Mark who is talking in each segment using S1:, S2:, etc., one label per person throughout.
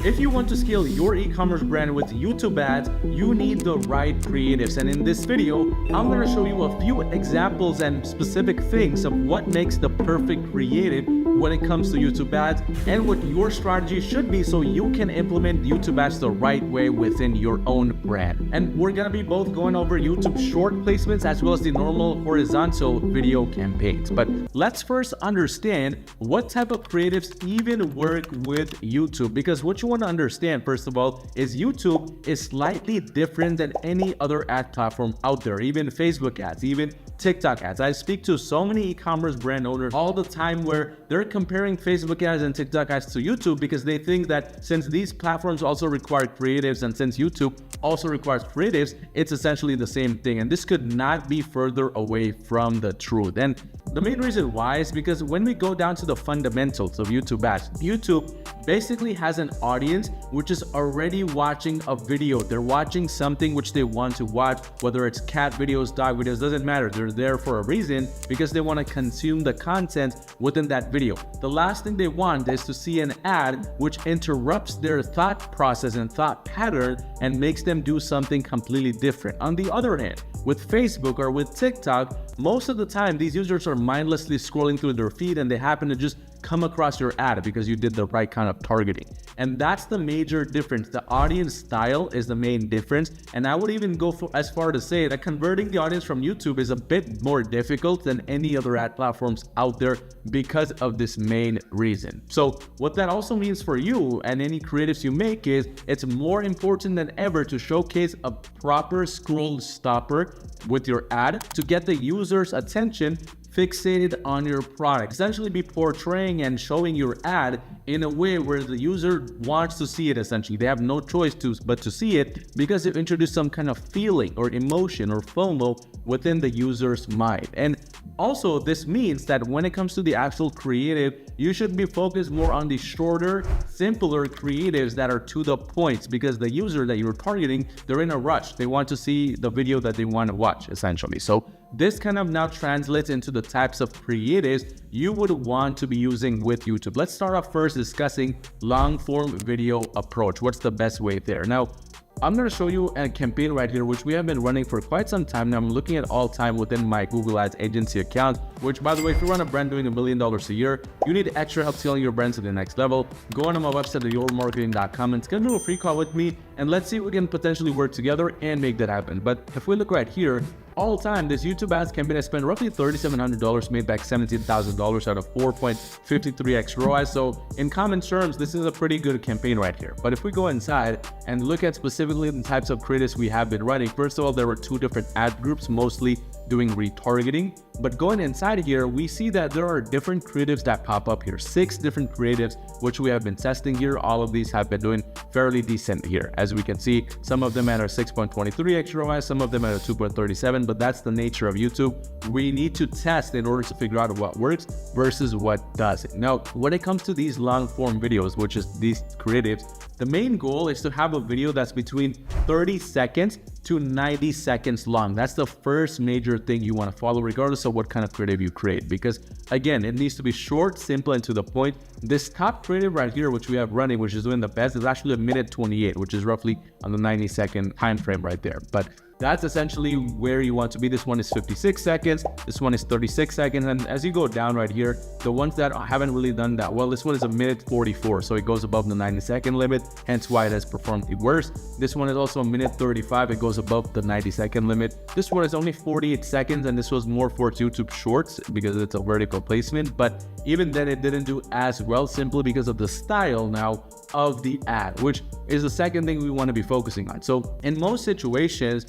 S1: If you want to scale your e-commerce brand with YouTube ads, you need the right creatives. And in this video, I'm going to show you a few examples and specific things of what makes the perfect creative when it comes to YouTube ads and what your strategy should be so you can implement YouTube ads the right way within your own brand. And we're going to be both going over YouTube short placements as well as the normal horizontal video campaigns. But let's first understand what type of creatives even work with YouTube, because what you want to understand first of all is YouTube is slightly different than any other ad platform out there, even Facebook ads, even TikTok ads. I speak to so many e-commerce brand owners all the time where they're comparing Facebook ads and TikTok ads to YouTube because they think that since these platforms also require creatives and since YouTube also requires creatives, it's essentially the same thing. And this could not be further away from the truth. And the main reason why is because when we go down to the fundamentals of YouTube ads, YouTube basically has an audience which is already watching a video. They're watching something which they want to watch, whether it's cat videos, dog videos, doesn't matter. They're there for a reason because they want to consume the content within that video. The last thing they want is to see an ad which interrupts their thought process and thought pattern and makes them do something completely different. On the other hand, with Facebook or with TikTok, most of the time these users are mindlessly scrolling through their feed and they happen to just come across your ad because you did the right kind of targeting. And that's the major difference. The audience style is the main difference. And I would even go as far to say that converting the audience from YouTube is a bit more difficult than any other ad platforms out there because of this main reason. So what that also means for you and any creatives you make is it's more important than ever to showcase a proper scroll stopper with your ad to get the user's attention fixated on your product. Essentially be portraying and showing your ad in a way where the user wants to see it. Essentially, they have no choice but to see it because you've introduced some kind of feeling or emotion or FOMO within the user's mind. And also this means that when it comes to the actual creative, you should be focused more on the shorter, simpler creatives that are to the point, because the user that you're targeting, they're in a rush. They want to see the video that they want to watch, essentially. So this kind of now translates into the types of creatives you would want to be using with YouTube. Let's start off first discussing long form video approach. What's the best way there? Now, I'm going to show you a campaign right here, which we have been running for quite some time now. I'm looking at all time within my Google Ads agency account, which, by the way, if you run a brand doing $1 million a year, you need extra help scaling your brand to the next level. Go on to my website at yourmarketing.com and schedule a free call with me, and let's see if we can potentially work together and make that happen. But if we look right here, all time, this YouTube ads campaign has spent roughly $3,700, made back $17,000 out of 4.53x ROI. So in common terms, this is a pretty good campaign right here. But if we go inside and look at specifically the types of creatives we have been running, first of all, there were two different ad groups, mostly doing retargeting. But going inside here, we see that there are different creatives that pop up here. 6 different creatives, which we have been testing here. All of these have been doing fairly decent here. As we can see, some of them at a 6.23x ROI, some of them at a 2.37, but that's the nature of YouTube. We need to test in order to figure out what works versus what doesn't. Now, when it comes to these long form videos, which is these creatives, the main goal is to have a video that's between 30 seconds to 90 seconds long. That's the first major thing you want to follow, regardless of what kind of creative you create, because again, it needs to be short, simple, and to the point. This top creative right here, which we have running, which is doing the best, is actually 1:28, which is roughly on the 90-second time frame right there. But that's essentially where you want to be. This one is 56 seconds. This one is 36 seconds. And as you go down right here, the ones that haven't really done that well, this one is 1:44. So it goes above the 90-second limit, hence why it has performed the worst. This one is also 1:35. It goes above the 90-second limit. This one is only 48 seconds, and this was more for YouTube Shorts because it's a vertical placement. But even then, it didn't do as well, simply because of the style now of the ad, which is the second thing we want to be focusing on. So in most situations,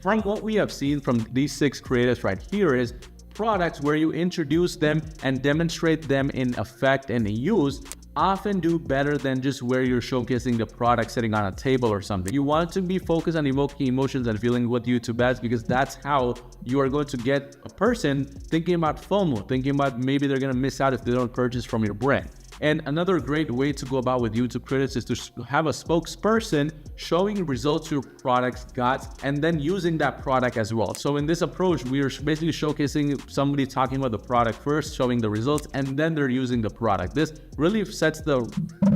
S1: from what we have seen from these 6 creatives right here, is products where you introduce them and demonstrate them in effect and in use often do better than just where you're showcasing the product sitting on a table or something. You want to be focused on evoking emotions and feeling with YouTube ads, because that's how you are going to get a person thinking about FOMO, thinking about maybe they're going to miss out if they don't purchase from your brand. And another great way to go about with YouTube creatives is to have a spokesperson showing results your products got and then using that product as well. So in this approach, we are basically showcasing somebody talking about the product first, showing the results, and then they're using the product. This really sets the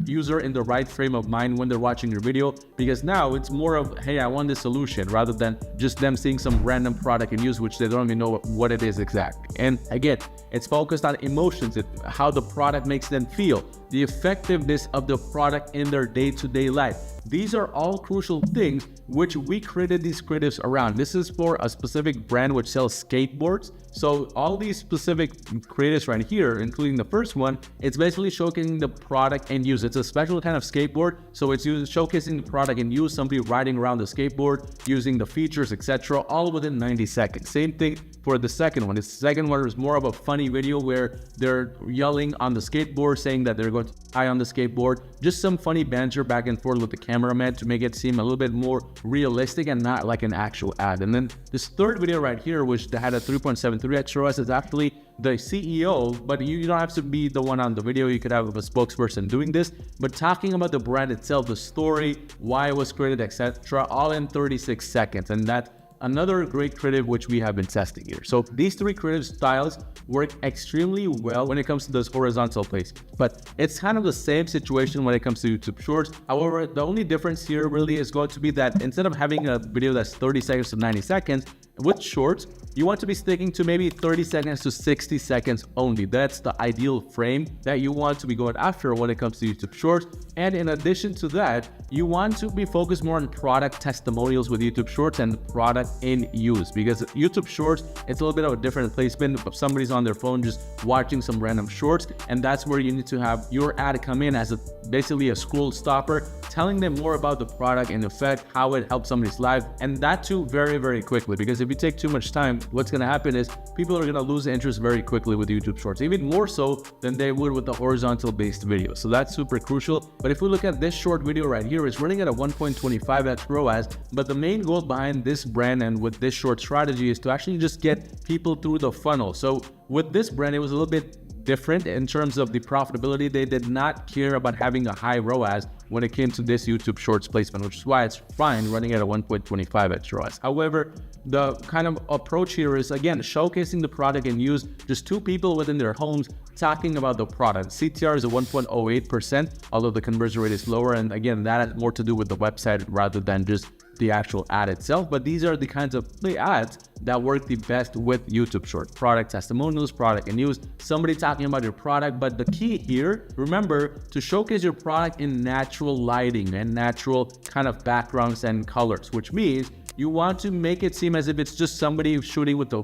S1: user in the right frame of mind when they're watching your video, because now it's more of, hey, I want this solution, rather than just them seeing some random product in use which they don't even know what it is exactly. And again, it's focused on emotions, how the product makes them feel, the effectiveness of the product in their day-to-day life. These are all crucial things which we created these creatives around. This is for a specific brand which sells skateboards. So all these specific creatives right here, including the first one, it's basically showcasing the product and use. It's a special kind of skateboard, so it's showcasing the product and use, somebody riding around the skateboard, using the features, etc., all within 90 seconds. Same thing for the second one. The second one is more of a funny video where they're yelling on the skateboard, saying that they're going to die on the skateboard. Just some funny banter back and forth with the cameraman to make it seem a little bit more realistic and not like an actual ad. And then this third video right here, which had a 3.73x ROAS, is actually the CEO, but you don't have to be the one on the video. You could have a spokesperson doing this, but talking about the brand itself, the story, why it was created, etc., all in 36 seconds. And that's another great creative which we have been testing here. So these three creative styles work extremely well when it comes to this horizontal placement, but it's kind of the same situation when it comes to YouTube Shorts. However, the only difference here really is going to be that instead of having a video that's 30 seconds to 90 seconds, with Shorts, you want to be sticking to maybe 30 seconds to 60 seconds only. That's the ideal frame that you want to be going after when it comes to YouTube Shorts. And in addition to that, you want to be focused more on product testimonials with YouTube Shorts and product in use, because YouTube Shorts, it's a little bit of a different placement. If somebody's on their phone just watching some random shorts, and that's where you need to have your ad come in as basically a scroll stopper, telling them more about the product and effect, how it helps somebody's life, and that too very, very quickly. Because if you take too much time, what's going to happen is people are going to lose interest very quickly with YouTube Shorts, even more so than they would with the horizontal based video. So that's super crucial. But if we look at this short video right here, it's running at a 1.25x ROAS, but the main goal behind this brand and with this short strategy is to actually just get people through the funnel. So with this brand, it was a little bit different in terms of the profitability. They did not care about having a high ROAS when it came to this YouTube Shorts placement, which is why it's fine running at a 1.25x ROAS. However, the kind of approach here is, again, showcasing the product and use, just two people within their homes talking about the product. CTR is a 1.08%, although the conversion rate is lower. And again, that has more to do with the website rather than just the actual ad itself. But these are the kinds of ads that work the best with YouTube Shorts: product testimonials, product and use, somebody talking about your product. But the key here, remember to showcase your product in natural lighting and natural kind of backgrounds and colors, which means you want to make it seem as if it's just somebody shooting with their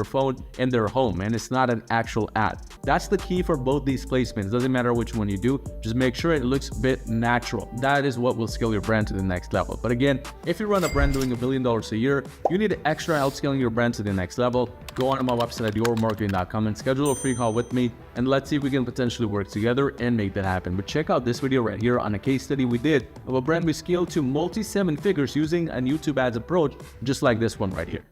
S1: phone in their home, and it's not an actual ad. That's the key for both these placements. Doesn't matter which one you do, just make sure it looks a bit natural. That is what will scale your brand to the next level. But again, if you run a brand doing $1 billion a year, you need extra help scaling your brand to the next level. Go on to my website at yourmarketing.com and schedule a free call with me, and let's see if we can potentially work together and make that happen. But check out this video right here on a case study we did of a brand we scaled to multi-7 figures using a YouTube ads approach, just like this one right here.